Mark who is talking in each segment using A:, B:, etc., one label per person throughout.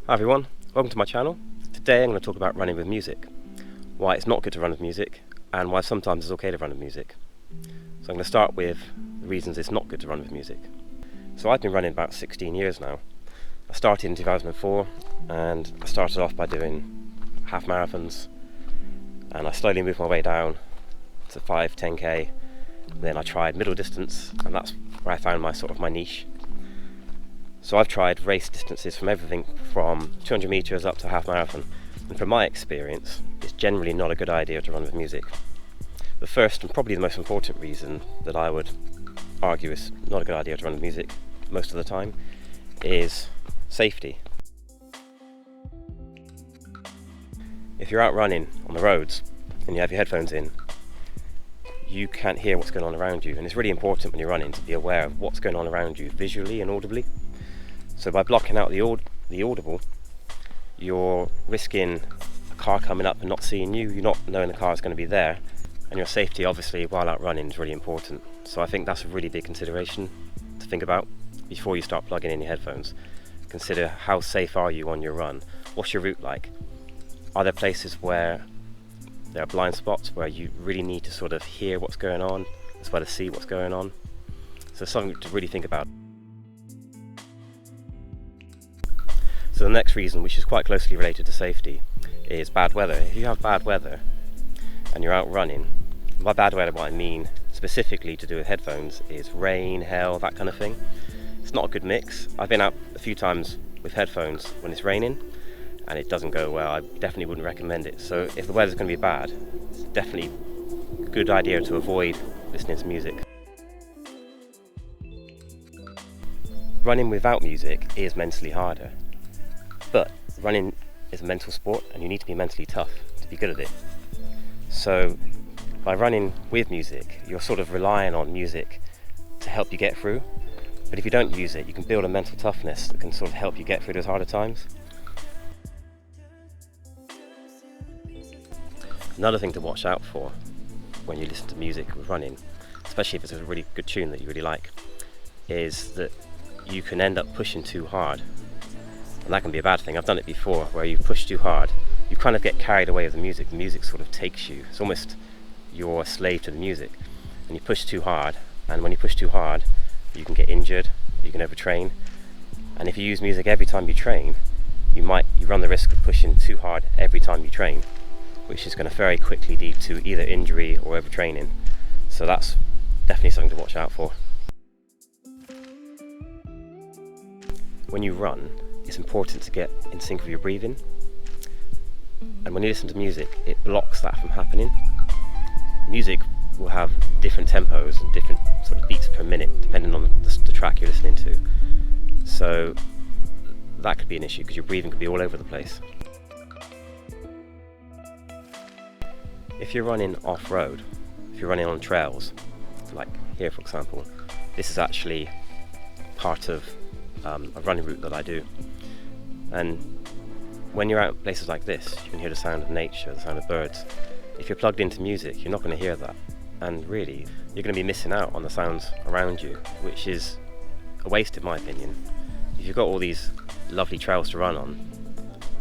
A: Hi everyone, welcome to my channel. Today I'm going to talk about running with music, why it's not good to run with music, and why sometimes it's okay to run with music. So I'm going to start with the reasons it's not good to run with music. So I've been running about 16 years now. I started in 2004 and I started off by doing half marathons, and I slowly moved my way down to 5, 10k. Then I tried middle distance, and that's where I found my niche. So I've tried race distances from everything from 200 meters up to half marathon, and from my experience, it's generally not a good idea to run with music. The first and probably the most important reason that I would argue is not a good idea to run with music most of the time is safety. If you're out running on the roads and you have your headphones in, you can't hear what's going on around you, and it's really important when you're running to be aware of what's going on around you visually and audibly. So by blocking out the audible, you're risking a car coming up and not seeing you, you're not knowing the car is going to be there, and your safety obviously while out running is really important. So I think that's a really big consideration to think about before you start plugging in your headphones. Consider how safe are you on your run? What's your route like? Are there places where there are blind spots where you really need to sort of hear what's going on as well as see what's going on? So something to really think about. So the next reason, which is quite closely related to safety, is bad weather. If you have bad weather and you're out running, by bad weather what I mean specifically to do with headphones is rain, hail, that kind of thing. It's not a good mix. I've been out a few times with headphones when it's raining and it doesn't go well. I definitely wouldn't recommend it. So if the weather's going to be bad, it's definitely a good idea to avoid listening to music. Running without music is mentally harder. But running is a mental sport and you need to be mentally tough to be good at it. So by running with music, you're sort of relying on music to help you get through. But if you don't use it, you can build a mental toughness that can sort of help you get through those harder times. Another thing to watch out for when you listen to music with running, especially if it's a really good tune that you really like, is that you can end up pushing too hard. And that can be a bad thing. I've done it before, where you push too hard, you kind of get carried away with the music. The music sort of takes you. It's almost you're a slave to the music. And you push too hard, and when you push too hard, you can get injured, you can overtrain. And if you use music every time you train, you run the risk of pushing too hard every time you train, which is going to very quickly lead to either injury or overtraining. So that's definitely something to watch out for. When you run, it's important to get in sync with your breathing, and when you listen to music, it blocks that from happening. Music will have different tempos and different sort of beats per minute depending on the track you're listening to, so that could be an issue because your breathing could be all over the place. If you're running off-road, if you're running on trails, like here for example, this is actually part of a running route that I do. And when you're out in places like this, you can hear the sound of nature, the sound of birds. If you're plugged into music, you're not going to hear that. And really, you're going to be missing out on the sounds around you, which is a waste in my opinion. If you've got all these lovely trails to run on,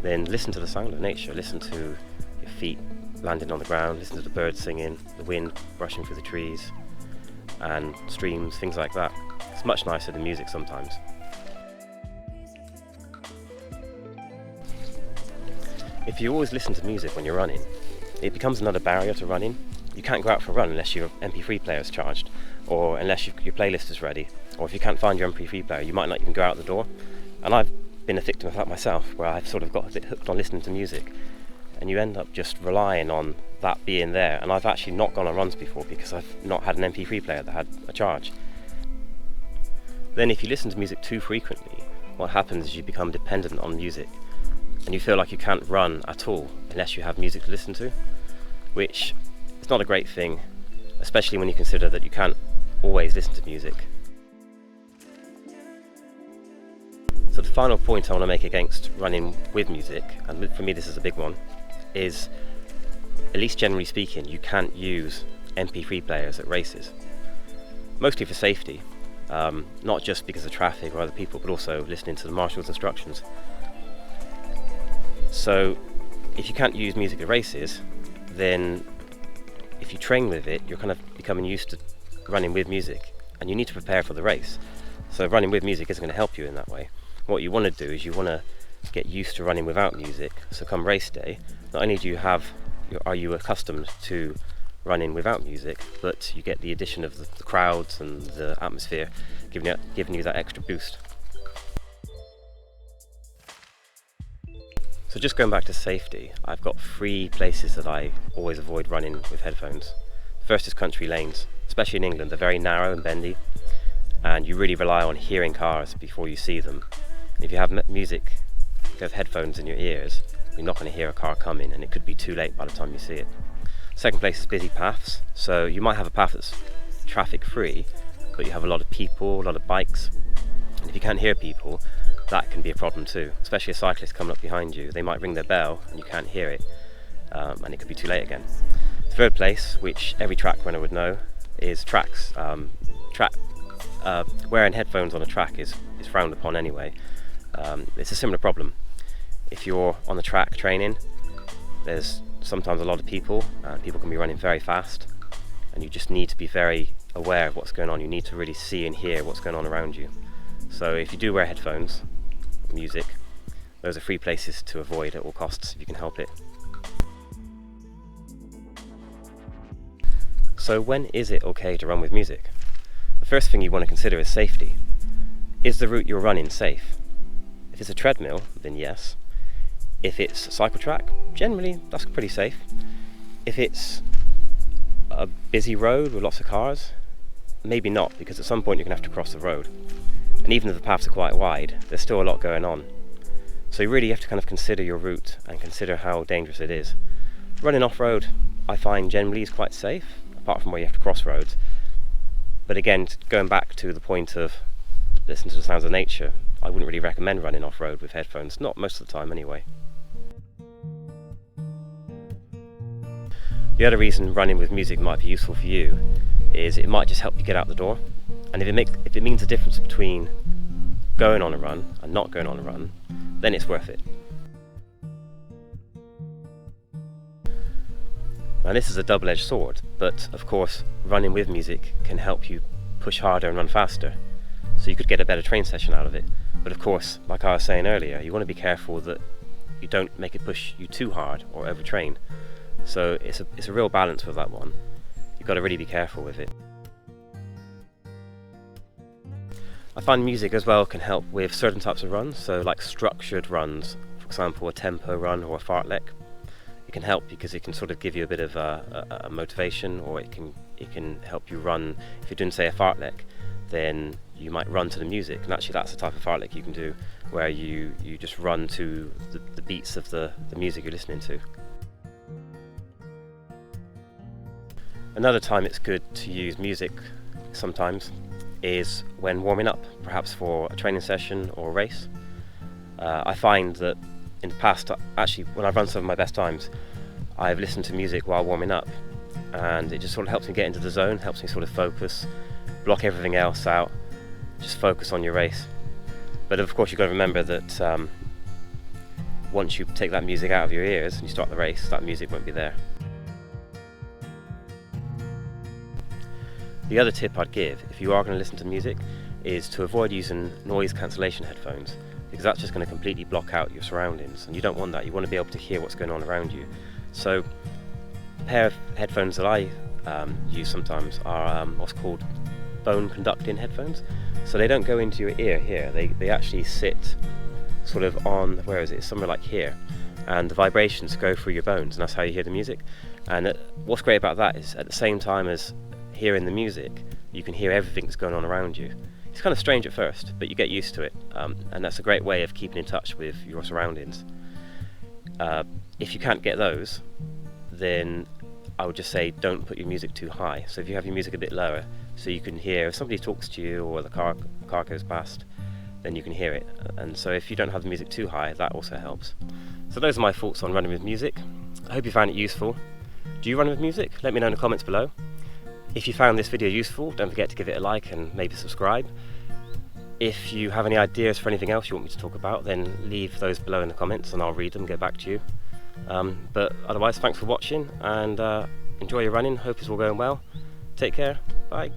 A: then listen to the sound of nature, listen to your feet landing on the ground, listen to the birds singing, the wind brushing through the trees, and streams, things like that. It's much nicer than music sometimes. If you always listen to music when you're running, it becomes another barrier to running. You can't go out for a run unless your MP3 player is charged, or unless your playlist is ready, or if you can't find your MP3 player, you might not even go out the door. And I've been a victim of that myself, where I've sort of got a bit hooked on listening to music, and you end up just relying on that being there. And I've actually not gone on runs before because I've not had an MP3 player that had a charge. Then if you listen to music too frequently, what happens is you become dependent on music, and you feel like you can't run at all unless you have music to listen to, which is not a great thing, especially when you consider that you can't always listen to music. So the final point I want to make against running with music, and for me this is a big one, is, at least generally speaking, you can't use MP3 players at races. Mostly for safety, not just because of traffic or other people, but also listening to the marshal's instructions. So if you can't use music at races, then if you train with it, you're kind of becoming used to running with music, and you need to prepare for the race. So running with music isn't going to help you in that way. What you want to do is you want to get used to running without music, so come race day, not only are you accustomed to running without music, but you get the addition of the crowds and the atmosphere giving you that extra boost. So just going back to safety, I've got 3 places that I always avoid running with headphones. First is country lanes, especially in England. They're very narrow and bendy, and you really rely on hearing cars before you see them. If you have music, if you have headphones in your ears, you're not going to hear a car coming, and it could be too late by the time you see it. Second place is busy paths. So you might have a path that's traffic free, but you have a lot of people, a lot of bikes, and if you can't hear people, that can be a problem too, especially a cyclist coming up behind you. They might ring their bell and you can't hear it, and it could be too late again. Third place, which every track runner would know, is tracks. Wearing headphones on a track is frowned upon anyway. It's a similar problem. If you're on the track training, there's sometimes a lot of people, and people can be running very fast, and you just need to be very aware of what's going on. You need to really see and hear what's going on around you. So if you do wear headphones, music, those are 3 places to avoid at all costs if you can help it. So when is it okay to run with music? The first thing you want to consider is safety. Is the route you're running safe? If it's a treadmill, then yes. If it's a cycle track, generally that's pretty safe. If it's a busy road with lots of cars, maybe not, because at some point you're going to have to cross the road. And even if the paths are quite wide, there's still a lot going on. So you really have to kind of consider your route and consider how dangerous it is. Running off-road, I find generally is quite safe, apart from where you have to cross roads. But again, going back to the point of listening to the sounds of nature, I wouldn't really recommend running off-road with headphones, not most of the time anyway. The other reason running with music might be useful for you is it might just help you get out the door. And if it means a difference between going on a run and not going on a run, then it's worth it. Now this is a double-edged sword, but of course running with music can help you push harder and run faster, so you could get a better train session out of it. But of course, like I was saying earlier, you want to be careful that you don't make it push you too hard or overtrain. So it's a real balance with that one. You've got to really be careful with it. I find music as well can help with certain types of runs, so like structured runs, for example a tempo run or a fartlek. It can help because it can sort of give you a bit of a motivation, or it can help you run. If you're doing, say, a fartlek, then you might run to the music, and actually that's the type of fartlek you can do, where you just run to the beats of the music you're listening to. Another time it's good to use music sometimes is when warming up, perhaps for a training session or a race. I find that in the past, actually when I've run some of my best times, I've listened to music while warming up, and it just sort of helps me get into the zone, helps me sort of focus, block everything else out, just focus on your race. But of course you've got to remember that once you take that music out of your ears and you start the race, that music won't be there. The other tip I'd give, if you are going to listen to music, is to avoid using noise cancellation headphones, because that's just going to completely block out your surroundings, and you don't want that. You want to be able to hear what's going on around you. So a pair of headphones that I use sometimes are what's called bone conducting headphones. So they don't go into your ear here, they actually sit sort of on, where is it, somewhere like here, and the vibrations go through your bones, and that's how you hear the music. And what's great about that is at the same time as hearing the music, you can hear everything that's going on around you. It's kind of strange at first, but you get used to it, and that's a great way of keeping in touch with your surroundings. If you can't get those, then I would just say don't put your music too high. So if you have your music a bit lower, so you can hear if somebody talks to you or the car goes past, then you can hear it. And so if you don't have the music too high, that also helps. So those are my thoughts on running with music. I hope you found it useful. Do you run with music? Let me know in the comments below. If you found this video useful, don't forget to give it a like and maybe subscribe. If you have any ideas for anything else you want me to talk about, then leave those below in the comments and I'll read them and get back to you. But otherwise, thanks for watching, and enjoy your running. Hope it's all going well. Take care. Bye.